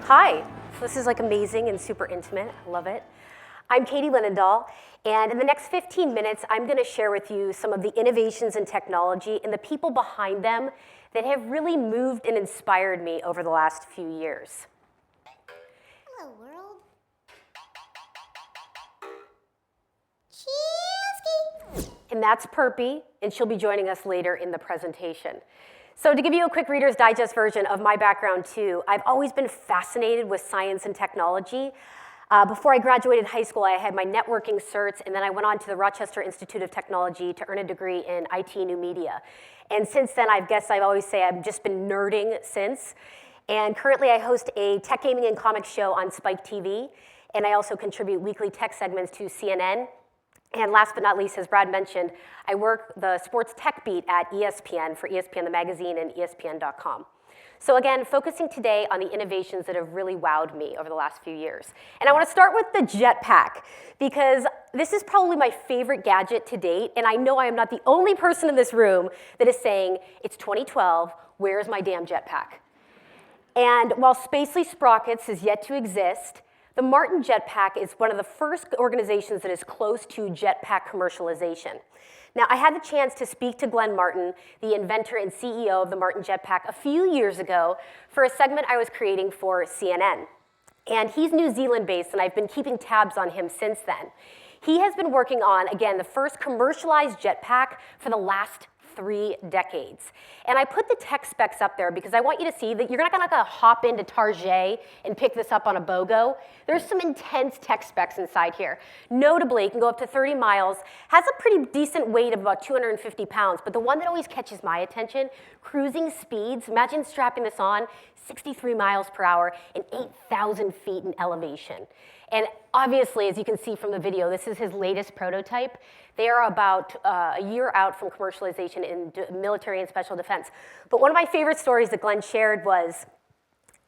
Hi, so this is like amazing and super intimate, I love it. I'm Katie Linendoll, and in the next 15 minutes, I'm gonna share with you some of the innovations in technology and the people behind them that have really moved and inspired me over the last few years. Hello, world. Cheesy. And that's Perpy, and she'll be joining us later in the presentation. So to give you a quick Reader's Digest version of my background too, I've always been fascinated with science and technology. Before I graduated high school, I had my networking certs, and then I went on to the Rochester Institute of Technology to earn a degree in IT New Media. And since then, I guess I always say I've just been nerding since. And currently, I host a tech gaming and comics show on Spike TV, and I also contribute weekly tech segments to CNN. And last but not least, as Brad mentioned, I work the sports tech beat at ESPN for ESPN the magazine and ESPN.com. So again, focusing today on the innovations that have really wowed me over the last few years. And I want to start with the Jetpack, because this is probably my favorite gadget to date, and I know I am not the only person in this room that is saying, it's 2012, where's my damn Jetpack? And while Spacely Sprockets is yet to exist, the Martin Jetpack is one of the first organizations that is close to Jetpack commercialization. Now, I had the chance to speak to Glenn Martin, the inventor and CEO of the Martin Jetpack, a few years ago for a segment I was creating for CNN. And he's New Zealand-based, and I've been keeping tabs on him since then. He has been working on, again, the first commercialized jetpack for the last 3 decades. And I put the tech specs up there because I want you to see that you're not gonna hop into Target and pick this up on a BOGO. There's some intense tech specs inside here. Notably, it can go up to 30 miles, has a pretty decent weight of about 250 pounds, but the one that always catches my attention, cruising speeds, imagine strapping this on, 63 miles per hour and 8,000 feet in elevation. And obviously, as you can see from the video, this is his latest prototype. They are about a year out from commercialization in military and special defense. But one of my favorite stories that Glenn shared was,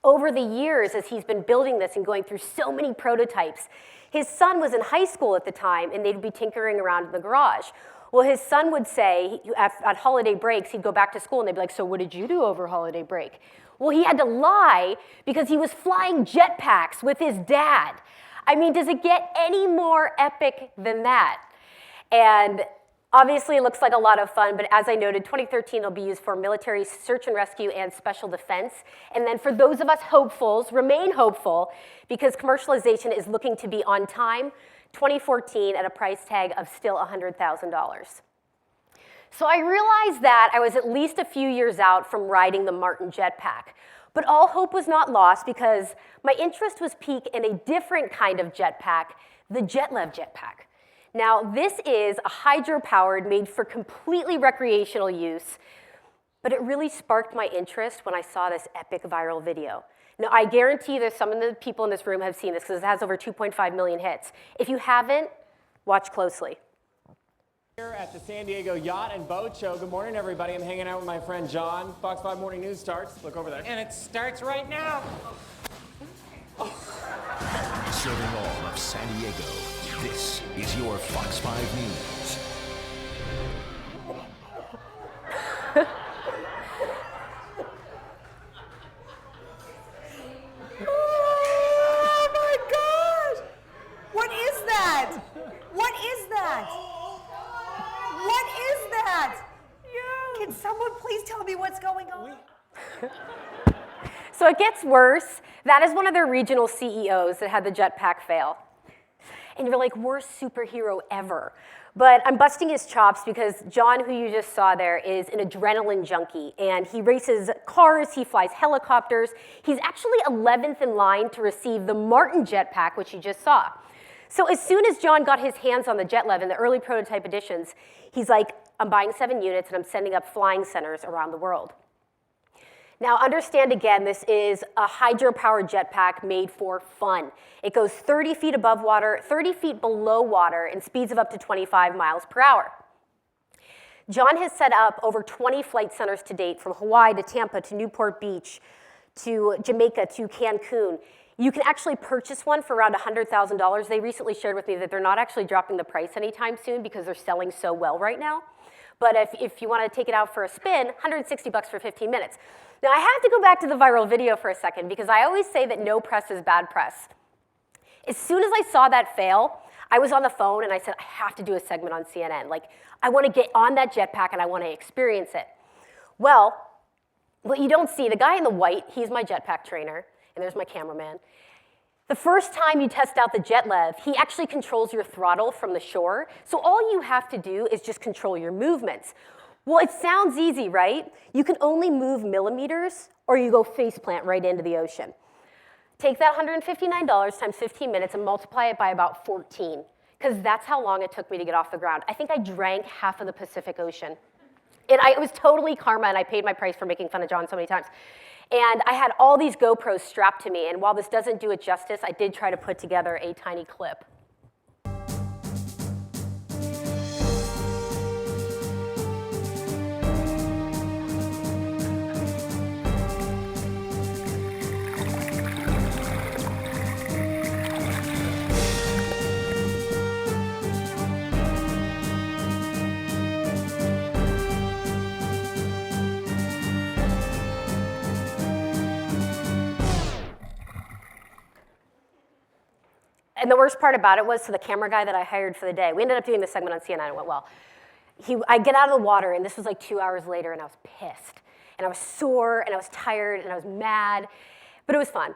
over the years, as he's been building this and going through so many prototypes, his son was in high school at the time, and they'd be tinkering around in the garage. Well, his son would say, at holiday breaks, he'd go back to school, and they'd be like, so what did you do over holiday break? Well, he had to lie because he was flying jetpacks with his dad. I mean, does it get any more epic than that? And obviously, it looks like a lot of fun, but as I noted, 2013 will be used for military search and rescue and special defense. And then for those of us hopefuls, remain hopeful, because commercialization is looking to be on time, 2014 at a price tag of still $100,000. So I realized that I was at least a few years out from riding the Martin Jetpack. But all hope was not lost, because my interest was piqued in a different kind of jetpack, the Jetlev jetpack. Now, this is a hydro-powered, made for completely recreational use, but it really sparked my interest when I saw this epic viral video. Now, I guarantee that some of the people in this room have seen this, because it has over 2.5 million hits. If you haven't, watch closely. Here at the San Diego Yacht and Boat Show. Good morning, everybody. I'm hanging out with my friend John. Fox 5 Morning News starts. Look over there. And it starts right now. Serving all of San Diego, this is your Fox 5 News. Oh my gosh! What is that? What is that? What is that? Can someone please tell me what's going on? So it gets worse. That is one of their regional CEOs that had the jetpack fail. And you're like, worst superhero ever. But I'm busting his chops because John, who you just saw there, is an adrenaline junkie. And he races cars, he flies helicopters. He's actually 11th in line to receive the Martin Jetpack, which you just saw. So as soon as John got his hands on the Jetlev in the early prototype editions, he's like, I'm buying 7 units and I'm sending up flying centers around the world. Now, understand again, this is a hydro-powered jetpack made for fun. It goes 30 feet above water, 30 feet below water, and speeds of up to 25 miles per hour. John has set up over 20 flight centers to date, from Hawaii to Tampa to Newport Beach to Jamaica to Cancun. You can actually purchase one for around $100,000. They recently shared with me that they're not actually dropping the price anytime soon because they're selling so well right now. But if you want to take it out for a spin, $160 for 15 minutes. Now, I have to go back to the viral video for a second because I always say that no press is bad press. As soon as I saw that fail, I was on the phone and I said, I have to do a segment on CNN. Like, I want to get on that jetpack and I want to experience it. Well, what you don't see, the guy in the white, he's my jetpack trainer, and there's my cameraman. The first time you test out the JetLev, he actually controls your throttle from the shore. So all you have to do is just control your movements. Well, it sounds easy, right? You can only move millimeters or you go faceplant right into the ocean. Take that $159 times 15 minutes and multiply it by about 14, because that's how long it took me to get off the ground. I think I drank half of the Pacific Ocean. It was totally karma, and I paid my price for making fun of John so many times. And I had all these GoPros strapped to me, and while this doesn't do it justice, I did try to put together a tiny clip. And the worst part about it was, so the camera guy that I hired for the day, we ended up doing this segment on CNN, and it went well. I get out of the water, and this was like 2 hours later, and I was pissed. And I was sore, and I was tired, and I was mad, but it was fun.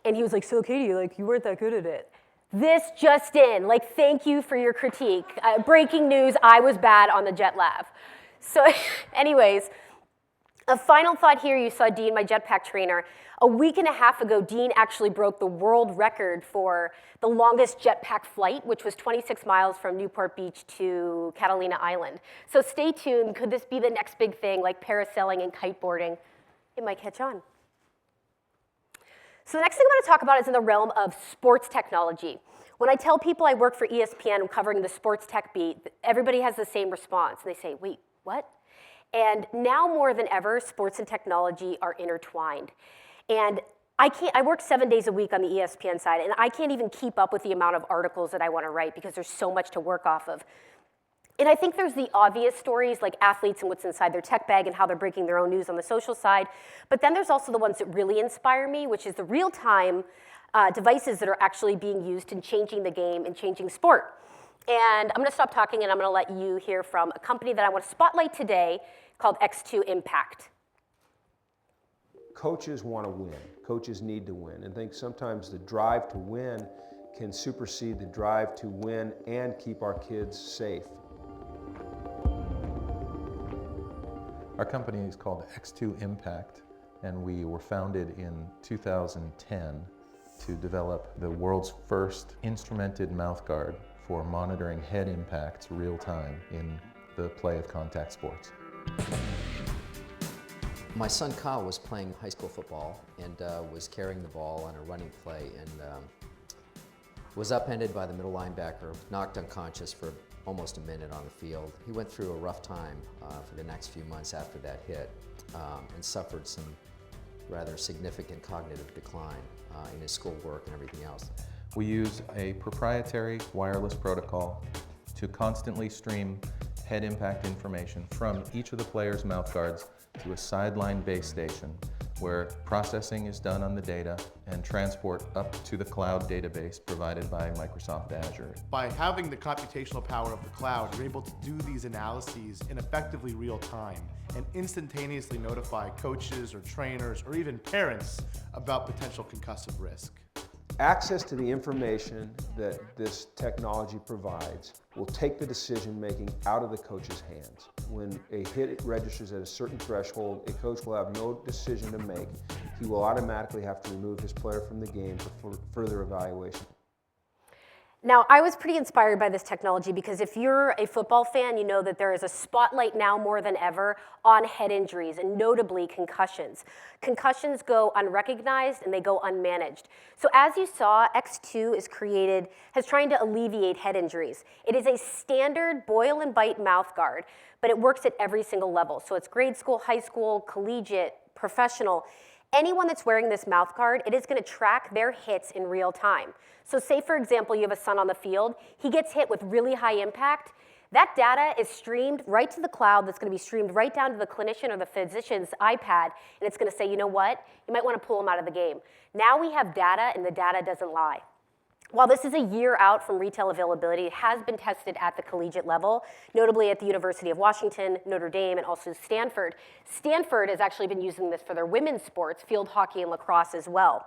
And he was like, so Katie, like, you weren't that good at it. This just in, like, thank you for your critique. Breaking news, I was bad on the JetLev. So anyways, a final thought here, you saw Dean, my jetpack trainer. A week and a half ago, Dean actually broke the world record for the longest jetpack flight, which was 26 miles from Newport Beach to Catalina Island. So stay tuned. Could this be the next big thing, like parasailing and kiteboarding? It might catch on. So the next thing I'm going to talk about is in the realm of sports technology. When I tell people I work for ESPN covering the sports tech beat, everybody has the same response. They say, wait, what? And now more than ever, sports and technology are intertwined. And I work 7 days a week on the ESPN side, and I can't even keep up with the amount of articles that I want to write because there's so much to work off of. And I think there's the obvious stories like athletes and what's inside their tech bag and how they're breaking their own news on the social side. But then there's also the ones that really inspire me, which is the real-time devices that are actually being used in changing the game and changing sport. And I'm going to stop talking, and I'm going to let you hear from a company that I want to spotlight today called X2 Impact. Coaches want to win. Coaches need to win. And I think sometimes the drive to win can supersede the drive to win and keep our kids safe. Our company is called X2 Impact, and we were founded in 2010 to develop the world's first instrumented mouthguard for monitoring head impacts real time in the play of contact sports. My son Kyle was playing high school football and was carrying the ball on a running play and was upended by the middle linebacker, knocked unconscious for almost a minute on the field. He went through a rough time for the next few months after that hit and suffered some rather significant cognitive decline in his schoolwork and everything else. We use a proprietary wireless protocol to constantly stream head impact information from each of the players' mouthguards to a sideline base station where processing is done on the data and transport up to the cloud database provided by Microsoft Azure. By having the computational power of the cloud, you're able to do these analyses in effectively real time and instantaneously notify coaches or trainers or even parents about potential concussive risk. Access to the information that this technology provides will take the decision-making out of the coach's hands. When a hit registers at a certain threshold, a coach will have no decision to make. He will automatically have to remove his player from the game for further evaluation. Now, I was pretty inspired by this technology because if you're a football fan, you know that there is a spotlight now more than ever on head injuries and notably concussions. Concussions go unrecognized and they go unmanaged. So as you saw, X2 has trying to alleviate head injuries. It is a standard boil and bite mouth guard, but it works at every single level. So it's grade school, high school, collegiate, professional. Anyone that's wearing this mouth guard, it is going to track their hits in real time. So say, for example, you have a son on the field. He gets hit with really high impact. That data is streamed right to the cloud. That's going to be streamed right down to the clinician or the physician's iPad, and it's going to say, you know what, you might want to pull them out of the game. Now we have data, and the data doesn't lie. While this is a year out from retail availability, it has been tested at the collegiate level, notably at the University of Washington, Notre Dame, and also Stanford. Stanford has actually been using this for their women's sports, field hockey and lacrosse as well.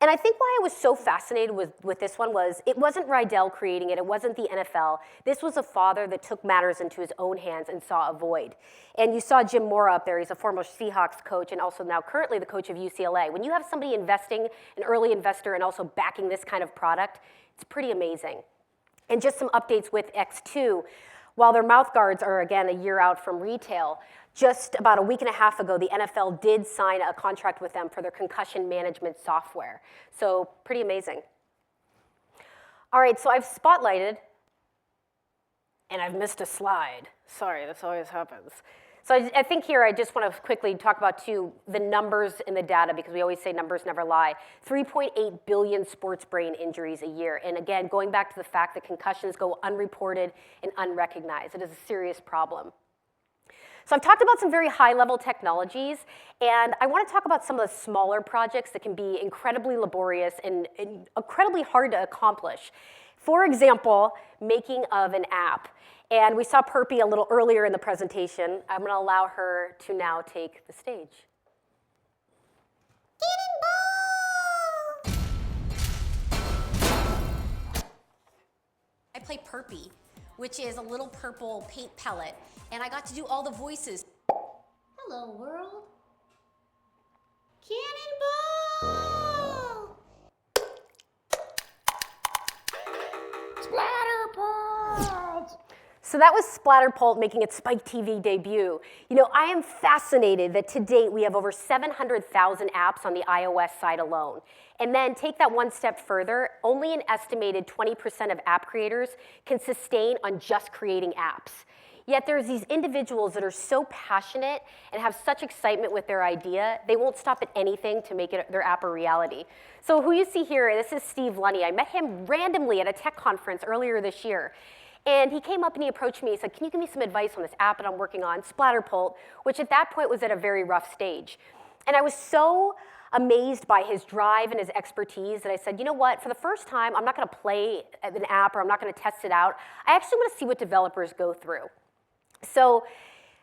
And I think why I was so fascinated with this one was it wasn't Rydell creating it, it wasn't the NFL. This was a father that took matters into his own hands and saw a void. And you saw Jim Mora up there, he's a former Seahawks coach and also now currently the coach of UCLA. When you have somebody investing, an early investor, and also backing this kind of product, it's pretty amazing. And just some updates with X2. While their mouth guards are, again, a year out from retail, just about a week and a half ago, the NFL did sign a contract with them for their concussion management software. So pretty amazing. All right, so I've spotlighted, and I've missed a slide. Sorry, this always happens. So I think here I just want to quickly talk about, too, the numbers in the data, because we always say numbers never lie. 3.8 billion sports brain injuries a year. And again, going back to the fact that concussions go unreported and unrecognized. It is a serious problem. So I've talked about some very high-level technologies, and I want to talk about some of the smaller projects that can be incredibly laborious and incredibly hard to accomplish. For example, making of an app. And we saw Perpy a little earlier in the presentation. I'm going to allow her to now take the stage. I play Perpy, which is a little purple paint pellet, and I got to do all the voices. Hello, world. Cannonball! So that was Splatterpult making its Spike TV debut. You know, I am fascinated that to date we have over 700,000 apps on the iOS side alone. And then take that one step further, only an estimated 20% of app creators can sustain on just creating apps. Yet there's these individuals that are so passionate and have such excitement with their idea, they won't stop at anything to make their app a reality. So who you see here, this is Steve Lunny. I met him randomly at a tech conference earlier this year. And he came up and he approached me, he said, can you give me some advice on this app that I'm working on, Splatterpult, which at that point was at a very rough stage. And I was so amazed by his drive and his expertise that I said, you know what, for the first time, I'm not gonna play an app or I'm not gonna test it out. I actually wanna see what developers go through. So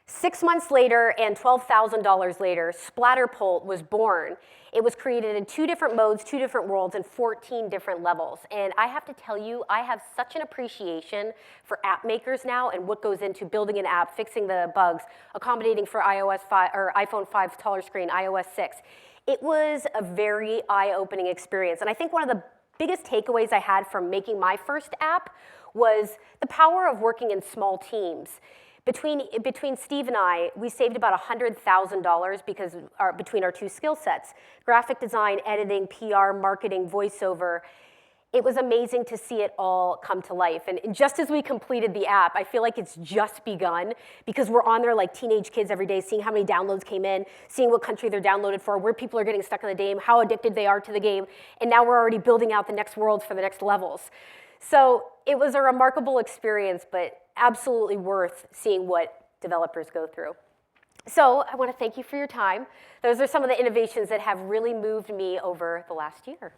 6 months later and $12,000 later, Splatterpult was born. It was created in 2 different modes, 2 different worlds, and 14 different levels. And I have to tell you, I have such an appreciation for app makers now and what goes into building an app, fixing the bugs, accommodating for iOS 5 or iPhone 5's taller screen, iOS 6. It was a very eye-opening experience. And I think one of the biggest takeaways I had from making my first app was the power of working in small teams. Between Steve and I, we saved about $100,000 because between our 2 skill sets, graphic design, editing, PR, marketing, voiceover. It was amazing to see it all come to life. And just as we completed the app, I feel like it's just begun because we're on there like teenage kids every day, seeing how many downloads came in, seeing what country they're downloaded for, where people are getting stuck in the game, how addicted they are to the game, and now we're already building out the next worlds for the next levels. So it was a remarkable experience, but absolutely worth seeing what developers go through. So I want to thank you for your time. Those are some of the innovations that have really moved me over the last year.